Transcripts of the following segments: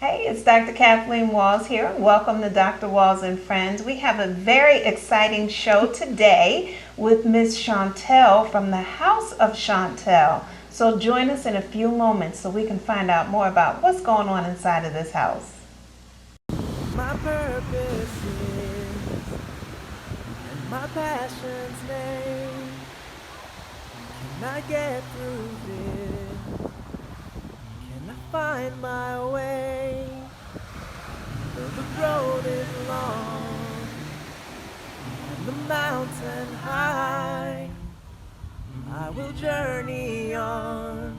Hey, it's Dr. Kathleen Walls here, and welcome to Dr. Walls and Friends. We have a very exciting show today with Miss Shontell from the House of Shontell. So join us in a few moments so we can find out more about what's going on inside of this house. My purpose is, and my passion's name. Can I get through this? Can I find my way? Though the road is long and the mountain high, I will journey on,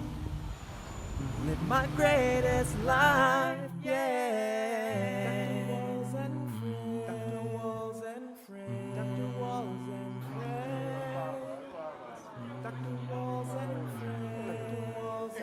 live my greatest life, yeah. Dr. Walls and Friends. Dr. Walls and Friends. Dr. Walls and Friends. Dr. Walls and Friends. Dr. Walls.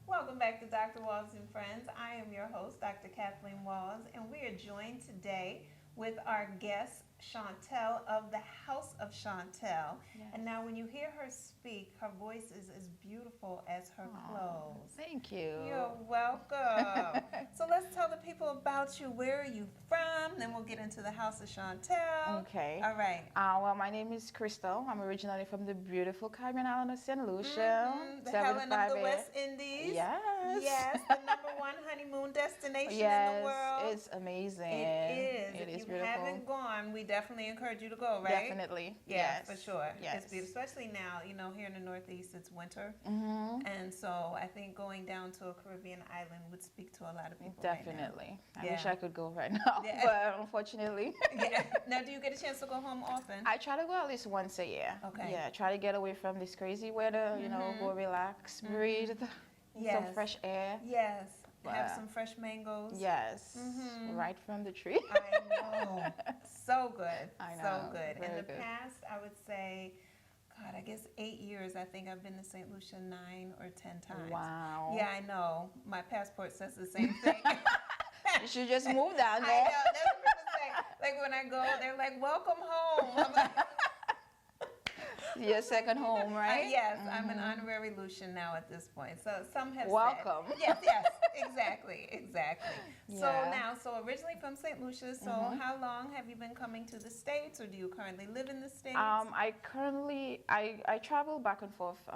Welcome back to Dr. Walls and Friends. I am your host, Dr. Kathleen Walls, and we are joined today with our guest, Shontell of the House of Shontell. Yes. And now when you hear her speak, her voice is as beautiful as her clothes. Thank you. You're welcome. So let's tell the people about you. Where are you from? Then we'll get into the House of Shontell. Okay. All right. Well, my name is Crystal. I'm originally from the beautiful Caribbean island of St. Lucia. The Helen of the West Indies. Yes. Yes, the #1 honeymoon destination in Yes, the world. it's amazing. It is. It If is you beautiful. haven't gone, we definitely encourage you to go, right? Definitely. Yeah, Yes. for sure. Yes. It's beautiful, especially now, here in the Northeast, it's winter. Mm-hmm. And so I think going down to a Caribbean island would speak to a lot of people Definitely. right now. I wish I could go right now, Yeah. but unfortunately. Yeah. Now, do you get a chance to go home often? I try to go at least once a year. Okay. Yeah, try to get away from this crazy weather, go relax, breathe, Yes. some fresh air. Yes. Have Wow. some fresh mangoes. Yes, right from the tree. I know. So good. I So know. good. In Very the good. past, I would say, God, I guess 8 years, I think I've been to St. Lucia 9 or 10 times. Wow. Yeah, I know. My passport says the same thing. You should just move down I there. know. That's what people say. Like when I go, they're like, welcome home. I'm like, Your second home, right? yes, I'm an honorary Lucian now at this point. So some have Welcome. said. Yes, exactly. So Yeah. so originally from St. Lucia, so how long have you been coming to the States, or do you currently live in the States? I travel back and forth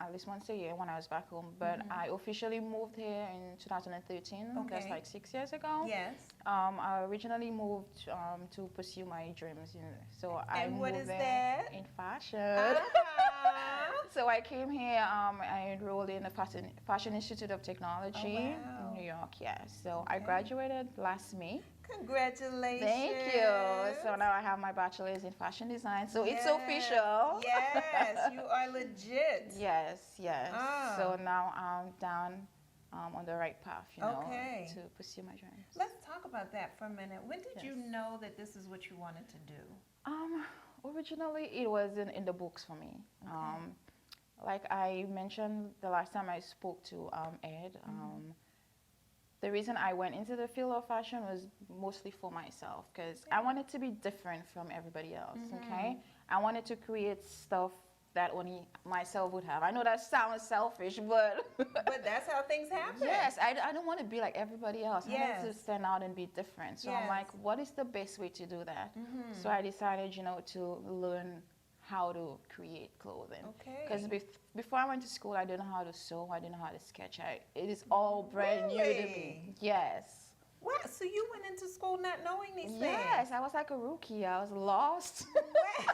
at least once a year when I was back home, but I officially moved here in 2013. That's Okay. like 6 years ago. Yes. I originally moved to pursue my dreams, so I And what moved is there that? in fashion. Uh-huh. So I came here. I enrolled in the Fashion Institute of Technology Oh, wow. in New York. Yeah. So I Okay. graduated last May. Congratulations. Thank you. So now I have my bachelor's in fashion design. So it's official. Yes, you are legit. Yes. Ah. So now I'm down on the right path, Okay. to pursue my dreams. Let's talk about that for a minute. When did you Yes. know that this is what you wanted to do? Originally it was in the books for me. Like I mentioned the last time I spoke to Ed, the reason I went into the field of fashion was mostly for myself because I wanted to be different from everybody else, okay? I wanted to create stuff that only myself would have. I know that sounds selfish, but But that's how things happen. yes, I don't want to be like everybody else. I want to Yes. stand out and be different. So I'm Yes. like, what is the best way to do that? So I decided, to learn how to create clothing. Okay. Because before I went to school, I didn't know how to sew. I didn't know how to sketch. It is all brand new to Really? me. Yes. Wow, so you went into school not knowing these Yes, I was like a rookie. I was lost. things?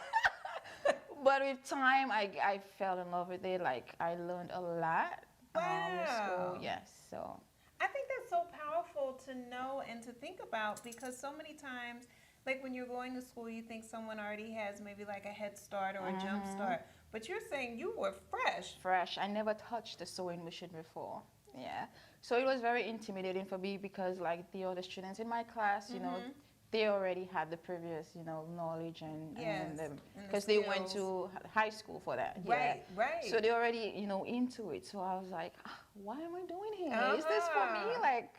But with time, I fell in love with it. Like, I learned a lot. With Wow. school, yes. So, I think that's so powerful to know and to think about, because so many times, like when you're going to school, you think someone already has maybe like a head start or a jump start. But you're saying you were fresh. fresh. I never touched a sewing machine before. Yeah. So it was very intimidating for me because, like, the other students in my class, they already had the previous, knowledge Yes, and because the they went skills. to high school for that. Right, Yeah. right. So they already, into it. So I was like, why am I doing here? Is this for me? Uh-huh. Like,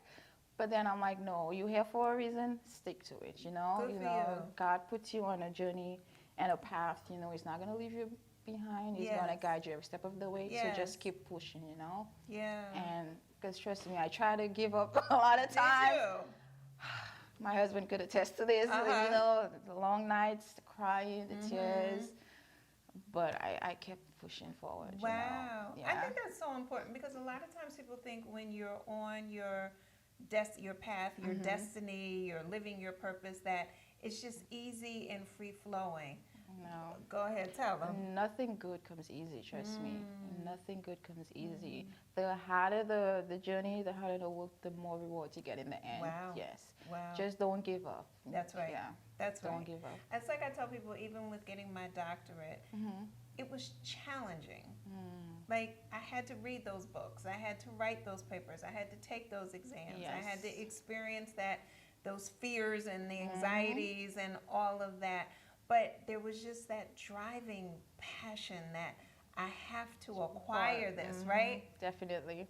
but then I'm like, no, you're here for a reason. Stick to it. Good for you. God puts you on a journey and a path. He's not gonna leave you behind. He's gonna Yes. guide you every step of the way. Yes. So just keep pushing. Yeah. And Because trust me, I try to give up a lot of times. Did you? My husband could attest to this. Uh-huh. You know, the long nights, the crying, the tears. But I kept pushing forward. Wow. You know? Yeah. I think that's so important because a lot of times people think when you're on your path, your destiny, you're living your purpose, that it's just easy and free flowing. No. Go ahead, tell them. Nothing good comes easy, trust me. Nothing good comes easy. The harder the journey, the harder the work, the more rewards you get in the end. Wow. Yes. Wow. Just don't give up. That's right. Yeah. That's right. Don't give up. It's like I tell people, even with getting my doctorate, it was challenging. Like, I had to read those books. I had to write those papers. I had to take those exams. I Yes. had to experience those fears and the anxieties and all of that. But there was just that driving passion that I have to acquire this, right? Definitely.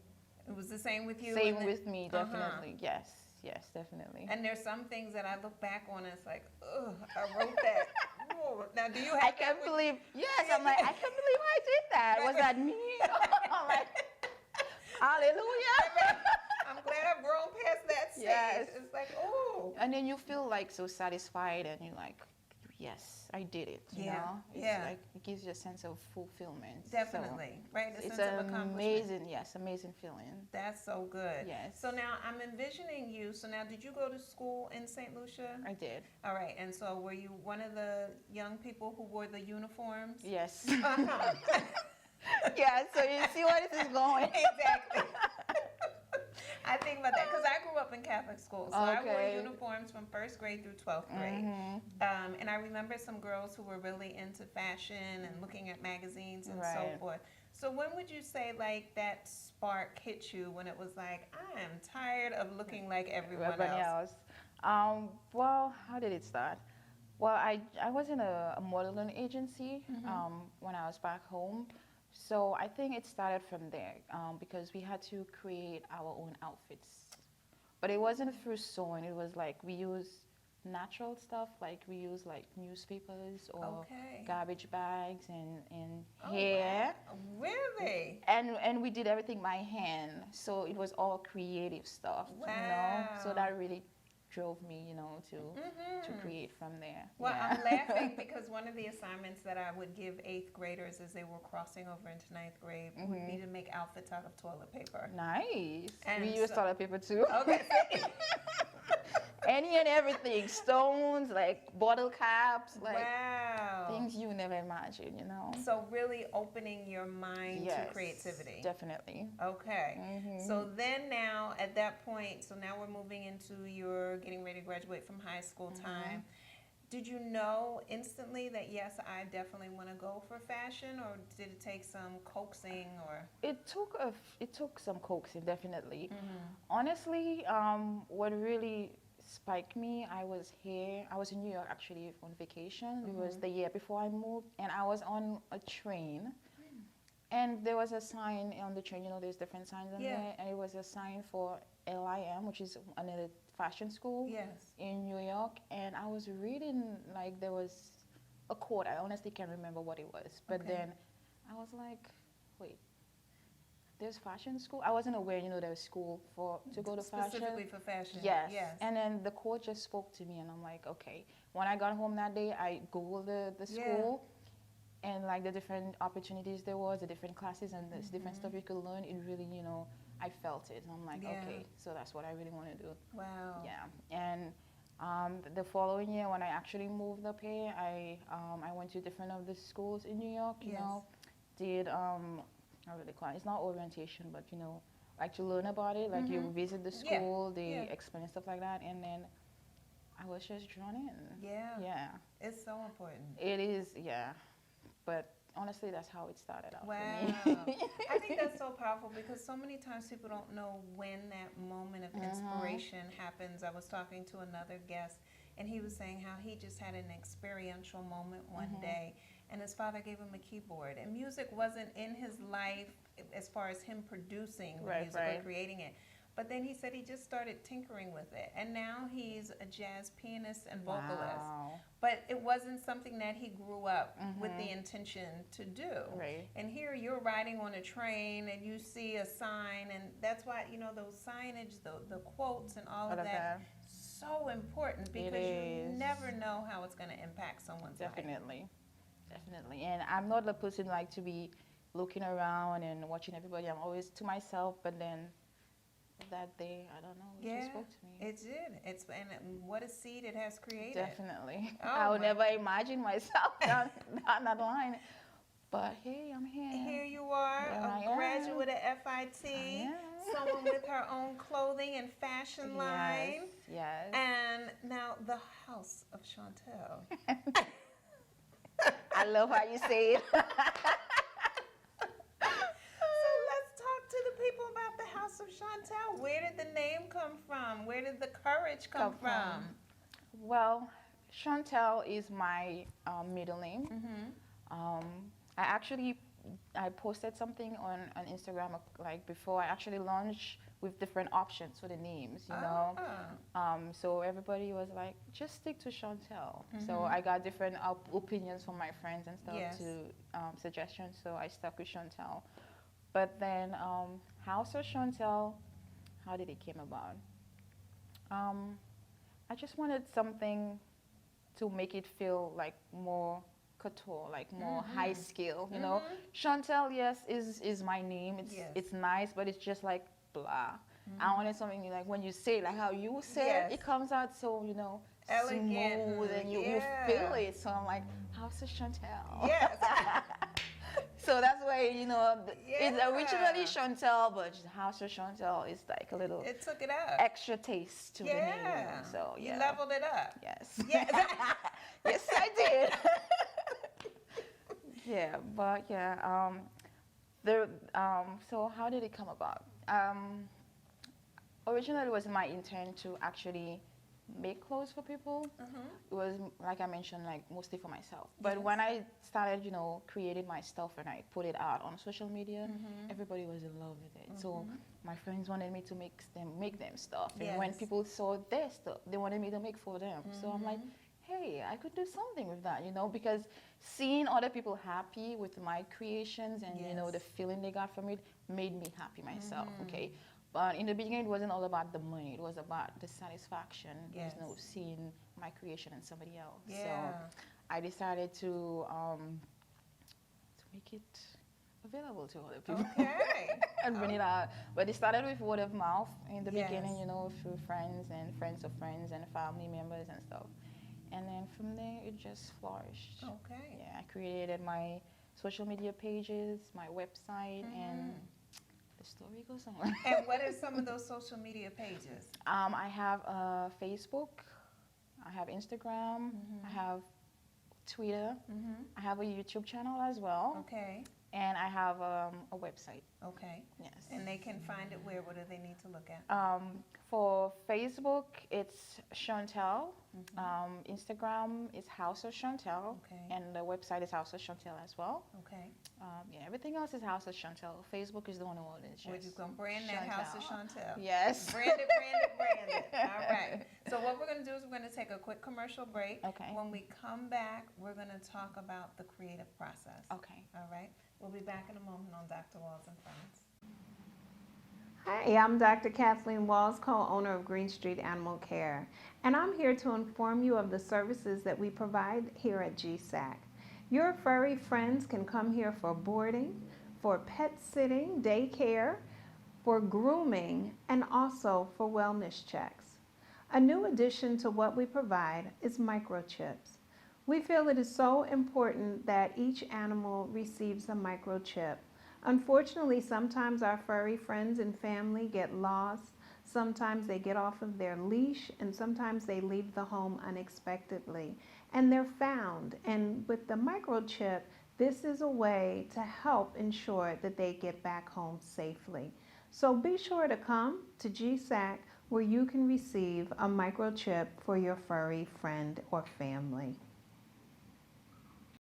It was the same with you? Same with me, definitely. Yes, yes, definitely. And there's some things that I look back on and it's like, ugh, I wrote that. Ooh. Now, do you have I can't believe, yes, I'm like, I can't believe I did that. Was that me? I'm like, hallelujah. I'm glad I've grown past that stage. Yes. It's like, oh. And then you feel like so satisfied and you're like, yes, I did it. You know? It's like, it gives you a sense of fulfillment. Definitely. So right? A it's sense of an accomplishment. amazing feeling. That's so good. Yes. So now I'm envisioning you. So now, did you go to school in St. Lucia? I did. All right. And so were you one of the young people who wore the uniforms? Yes. Uh-huh. Yeah, so you see where this is going. Exactly. I think about that because I grew up in Catholic school, so I wore Okay. uniforms from 1st grade through 12th grade. And I remember some girls who were really into fashion and looking at magazines and so Right. forth. So when would you say like that spark hit you when it was like, I am tired of looking like everyone else? Well, how did it start? Well, I was in a modeling agency when I was back home. So I think it started from there because we had to create our own outfits. But it wasn't through sewing. It was like we used natural stuff, like we used like newspapers or garbage bags and hair. Wow. Really? And we did everything by hand. So it was all creative stuff, you know? So that really drove me, you know, to create from there. Well, Yeah. I'm laughing because one of the assignments that I would give 8th graders as they were crossing over into 9th grade would be to make outfits out of toilet paper. Nice. And we use so- toilet paper too. Okay. Any and everything, stones, like bottle caps, like Wow. things you never imagined, you know. So really opening your mind to creativity. Definitely. Okay. So then now at that point, so now we're moving into your getting ready to graduate from high school time. Did you know instantly that yes, I definitely want to go for fashion, or did it take some coaxing or? It took some coaxing, definitely. Honestly, what really spiked me, I was in New York actually on vacation. It was the year before I moved, and I was on a train. And there was a sign on the train, you know, there's different signs on there, and it was a sign for LIM, which is another fashion school in New York. And I was reading, like, there was a quote, I honestly can't remember what it was, but then I was like, wait, there's fashion school? I wasn't aware, you know, there was school to go to fashion. Specifically for fashion. Yes. And then the quote just spoke to me, and I'm like, okay. When I got home that day, I Googled the school. And like the different opportunities there was, the different classes and the different stuff you could learn, it really, you know, I felt it. And I'm like, okay, so that's what I really want to do. Wow. Yeah. And the following year when I actually moved up here, I went to different of the schools in New York, you know, did, not really quite, it's not orientation, but, you know, like to learn about it, like you visit the school, they explain stuff like that, and then I was just drawn in. Yeah. Yeah. It's so important. It is, yeah. But honestly, that's how it started out Wow. for me. I think that's so powerful because so many times people don't know when that moment of inspiration happens. I was talking to another guest, and he was saying how he just had an experiential moment one day, and his father gave him a keyboard. And music wasn't in his life as far as him producing the music or creating it. but then he said he just started tinkering with it, and now he's a jazz pianist and vocalist. Wow. But it wasn't something that he grew up with the intention to do. Right. And here you're riding on a train and you see a sign, and that's why, you know, those signage, the quotes and all of that, so important, because you never know how it's going to impact someone's life. Definitely. Definitely. And I'm not the person like to be looking around and watching everybody. I'm always to myself, but then that day, I don't know, it just spoke to me. It did. And what a seed it has created. Definitely. Oh, I would never imagine myself down that line. But hey, I'm here. Here you are, a graduate of FIT, someone with her own clothing and fashion line. Yes. And now the House of Shontell. I love how you say it. People about the House of Shontell. Where did the name come from? Where did the courage come from? Well, Shontell is my middle name. I posted something on Instagram like before I actually launched with different options for the names, you know. So everybody was like, just stick to Shontell. So I got different opinions from my friends and stuff to suggestions. So I stuck with Shontell. But then House of Shontell, how did it came about? I just wanted something to make it feel like more couture, like more high skill, you know. Shontell, yes, is my name. It's nice, but it's just like blah. I wanted something like when you say it, like how you say it, it comes out so, you know, elegant, smooth, and you feel it. So I'm like, House of Shontell. Yes. So that's why, you know, it's originally Shontell, but House of Shontell is like a little. It took it up. Extra taste to the name. So you leveled it up. Yes. Yes, I did. So how did it come about? Originally, it was my intent to actually make clothes for people. It was, like I mentioned, like mostly for myself. But when I started, you know, creating my stuff and I put it out on social media, everybody was in love with it. So my friends wanted me to make them stuff. And when people saw their stuff, they wanted me to make for them. So I'm like, hey, I could do something with that, you know, because seeing other people happy with my creations and, you know, the feeling they got from it made me happy myself, okay? But in the beginning, it wasn't all about the money. It was about the satisfaction, you know, seeing my creation in somebody else. So I decided to make it available to other people and bring it out. But it started with word of mouth in the beginning, you know, through friends and friends of friends and family members and stuff. And then from there, it just flourished. Yeah, I created my social media pages, my website, and the story goes on. And what are some of those social media pages? I have Facebook, I have Instagram, I have Twitter, I have a YouTube channel as well. And I have a website. Yes. And they can find it where? What do they need to look at? For Facebook, it's Shontell. Instagram is House of Shontell. And the website is House of Shontell as well. Yeah, everything else is House of Shontell. Facebook is the one who is just we're just going to brand that House of Shontell. Yes. Brand it. All right. So what we're going to do is we're going to take a quick commercial break. When we come back, we're going to talk about the creative process. All right. We'll be back in a moment on Dr. Walls and Friends. Hi, I'm Dr. Kathleen Walls, co-owner of Green Street Animal Care, and I'm here to inform you of the services that we provide here at GSAC. Your furry friends can come here for boarding, for pet sitting, daycare, for grooming, and also for wellness checks. A new addition to what we provide is microchips. We feel it is so important that each animal receives a microchip. Unfortunately, sometimes our furry friends and family get lost, sometimes they get off of their leash, and sometimes they leave the home unexpectedly, and they're found. And with the microchip, this is a way to help ensure that they get back home safely. So be sure to come to GSAC where you can receive a microchip for your furry friend or family.